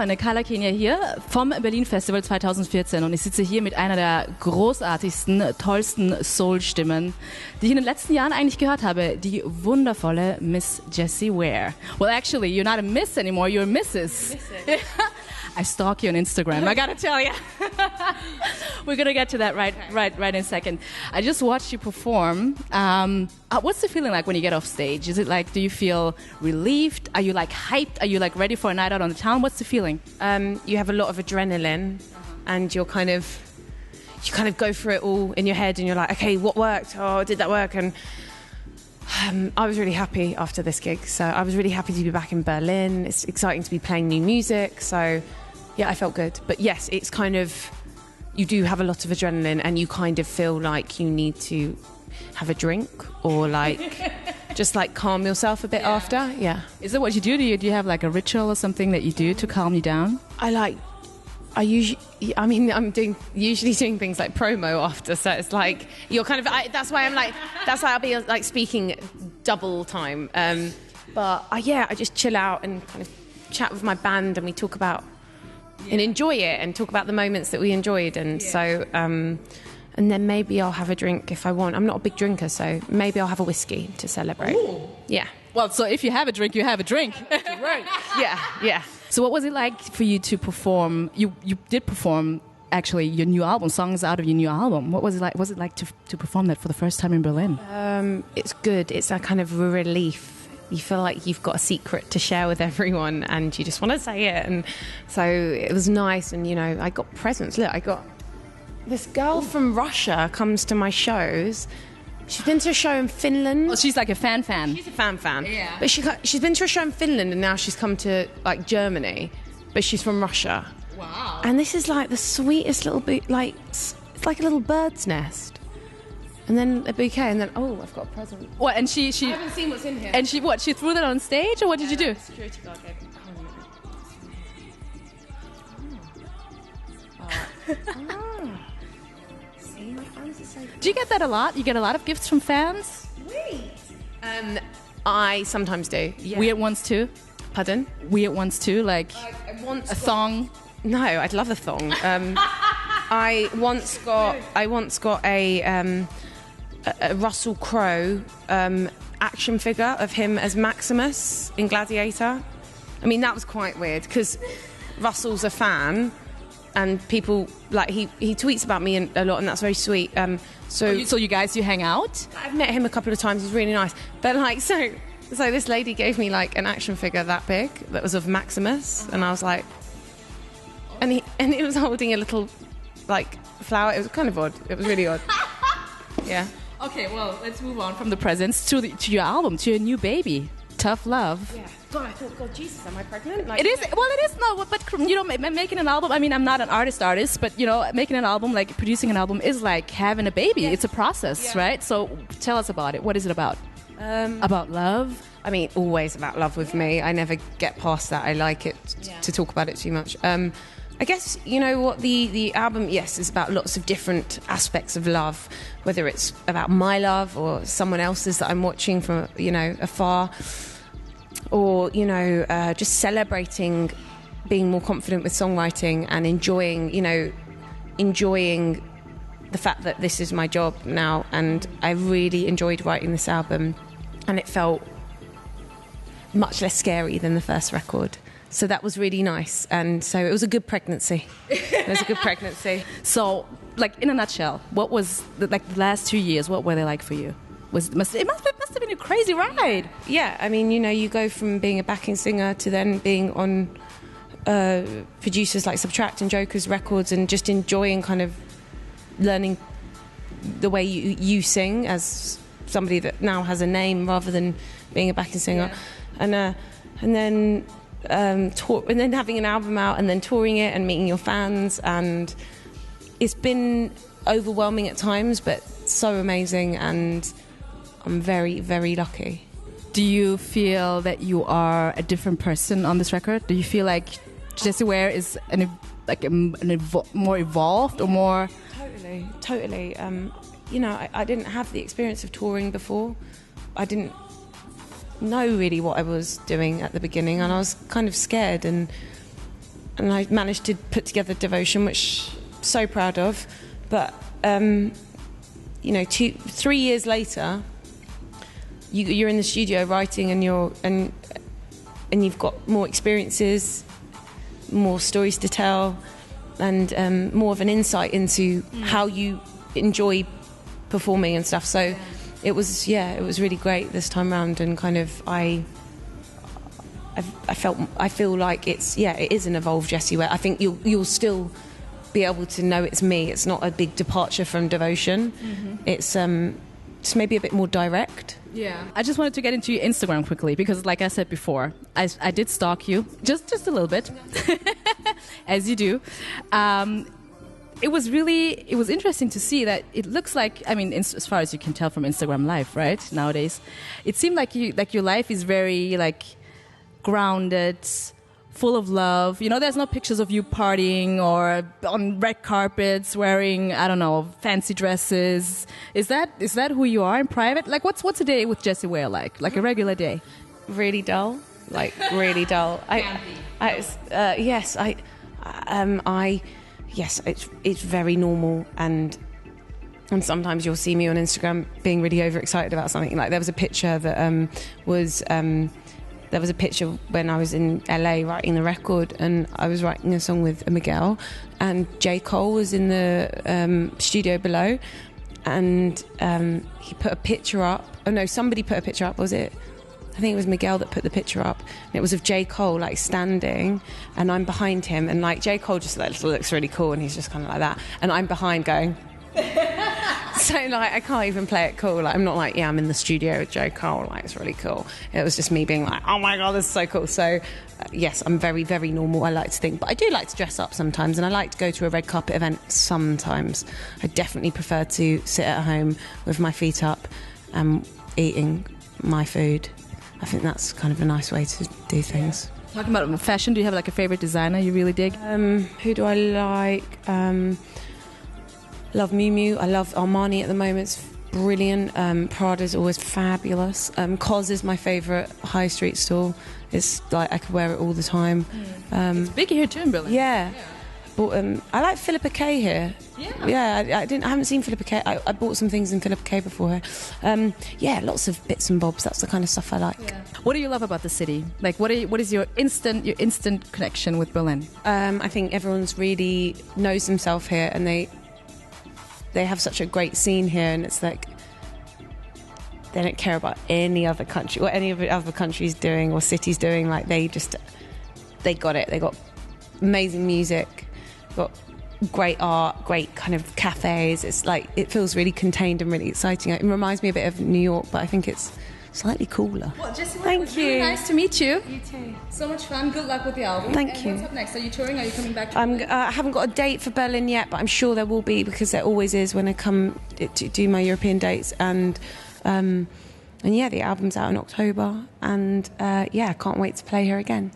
Freunde, Carla Kenia hier vom Berlin Festival 2014 und ich sitze hier mit einer der großartigsten, tollsten Soul-Stimmen, die ich in den letzten Jahren eigentlich gehört habe, die wundervolle Miss Jessie Ware. Well, actually, you're not a Miss anymore, you're a Mrs. I stalk you on Instagram, I gotta tell you. We're gonna get to that right in a second. I just watched you perform. What's the feeling like when you get off stage? Is it like, do you feel relieved? Are you like hyped? Are you like ready for a night out on the town? What's the feeling? You have a lot of adrenaline, and you kind of go through it all in your head, and you're like, okay, what worked? Oh, did that work? And I was really happy after this gig. So I was really happy to be back in Berlin. It's exciting to be playing new music. So yeah, I felt good. But yes, it's kind of, you do have a lot of adrenaline, and you kind of feel like you need to have a drink or like just like calm yourself a bit after. Yeah. Is it what you do? Do you have like a ritual or something that you do to calm you down? I'm usually doing things like promo after, so it's like you're kind of. That's why I'll be like speaking double time. I just chill out and kind of chat with my band, and we talk about and enjoy it, and talk about the moments that we enjoyed, and so. And then maybe I'll have a drink if I want. I'm not a big drinker, so maybe I'll have a whiskey to celebrate. Ooh. Yeah. Well, so if you have a drink, you have a drink. Right. Yeah. So what was it like for you to perform? You did perform, actually, your new album, songs out of your new album. What was it like? Was it like to perform that for the first time in Berlin? It's good. It's a kind of a relief. You feel like you've got a secret to share with everyone, and you just want to say it. And so it was nice. And, you know, I got presents. Look, I got... This girl from Russia comes to my shows. She's been to a show in Finland. Oh, she's like a fan. She's a fan. Yeah. But she's been to a show in Finland, and now she's come to like Germany. But she's from Russia. Wow. And this is like the sweetest little like it's like a little bird's nest. And then a bouquet, and then I've got a present. What? And she I haven't seen what's in here. And she threw that on stage, or what did you do? Security guard gave me. Do you get that a lot? You get a lot of gifts from fans? I sometimes do. Yeah. Weird ones too? Pardon? Weird ones too, like a thong? No, I'd love a thong. I once got a Russell Crowe action figure of him as Maximus in Gladiator. I mean, that was quite weird because Russell's a fan. And people, like, he tweets about me a lot, and that's very sweet. So you guys hang out? I've met him a couple of times. He's really nice. But, like, so this lady gave me, like, an action figure that big that was of Maximus. And I was like... And he was holding a little, like, flower. It was kind of odd. It was really odd. Yeah. Okay, well, let's move on from the presents to your album, to your new baby, Tough Love. Yeah. God, I thought, God, Jesus, am I pregnant? Like, it is. Well, it is. No, but you know, making an album. I mean, I'm not an artist, but you know, making an album, like producing an album, is like having a baby. Yeah. It's a process, right? So, tell us about it. What is it about? About love. I mean, always about love with me. I never get past that. I like it to talk about it too much. I guess, you know what, the album, yes, is about lots of different aspects of love, whether it's about my love or someone else's that I'm watching from, you know, afar, or, you know, just celebrating being more confident with songwriting and enjoying the fact that this is my job now. And I really enjoyed writing this album, and it felt much less scary than the first record. So that was really nice. And so it was a good pregnancy. So, like, in a nutshell, what was, the last 2 years, what were they like for you? It must have been a crazy ride. Yeah, I mean, you know, you go from being a backing singer to then being on producers like Subtract and Joker's records, and just enjoying kind of learning the way you sing as somebody that now has a name rather than being a backing singer. Yeah. And then having an album out, and then touring it and meeting your fans, and it's been overwhelming at times, but so amazing, and I'm very, very lucky. Do you feel that you are a different person on this record? Do you feel like Jessie Ware is more evolved or more? Totally. You know, I didn't have the experience of touring before. I didn't know really what I was doing at the beginning, and I was kind of scared, and and I managed to put together Devotion, which I'm so proud of. But 3 years later, you're in the studio writing, and you've got more experiences, more stories to tell, and more of an insight into how you enjoy performing and stuff. So it was really great this time round, and kind of I feel like it is an evolved Jessie Ware. I think you'll still be able to know it's me. It's not a big departure from Devotion. It's maybe a bit more direct. Yeah. I just wanted to get into your Instagram quickly because, like I said before, I did stalk you just a little bit, as you do. It was interesting to see that it looks like, I mean, as far as you can tell from Instagram Live, right, nowadays, it seemed like your life is very, like, grounded, full of love. You know, there's no pictures of you partying or on red carpets wearing, I don't know, fancy dresses. Is that who you are in private? Like, what's a day with Jessie Ware like a regular day? Really dull, like really dull. It's very normal, and sometimes you'll see me on Instagram being really overexcited about something. Like there was a picture that there was a picture when I was in LA writing the record, and I was writing a song with Miguel, and J. Cole was in the studio below, and he put a picture up. Oh no, somebody put a picture up, was it? I think it was Miguel that put the picture up, and it was of J. Cole like standing, and I'm behind him, and like J. Cole just looks really cool, and he's just kind of like that, and I'm behind going. So like I can't even play it cool. Like I'm not like, I'm in the studio with J. Cole, like it's really cool. It was just me being like, oh my god, this is so cool. So yes, I'm very, very normal, I like to think, but I do like to dress up sometimes, and I like to go to a red carpet event sometimes. I definitely prefer to sit at home with my feet up and eating my food. I think that's kind of a nice way to do things. Talking about fashion, do you have like a favorite designer you really dig? Who do I like? Love Miu Miu. I love Armani at the moment. It's brilliant. Prada's always fabulous. COS is my favourite high street store. It's like I could wear it all the time. It's big here too in Berlin. Yeah. But I like Philippa K here. Yeah. I haven't seen Philippa K. I bought some things in Philippa K before her. Lots of bits and bobs. That's the kind of stuff I like. Yeah. What do you love about the city? Like, what is your instant connection with Berlin? I think everyone's really knows themselves here, and they have such a great scene here, and it's like they don't care about any other country, what any of the other countries doing or cities doing. Like they got it. They got amazing music, got great art, great kind of cafes. It's like it feels really contained and really exciting. It reminds me a bit of New York, but I think it's slightly cooler. Well, Jessie, thank you. Really nice to meet you. You too. So much fun. Good luck with the album. Thank you. What's up next? Are you touring? Are you coming back? I haven't got a date for Berlin yet, but I'm sure there will be, because there always is when I come to do my European dates. And the album's out in October, and I can't wait to play here again.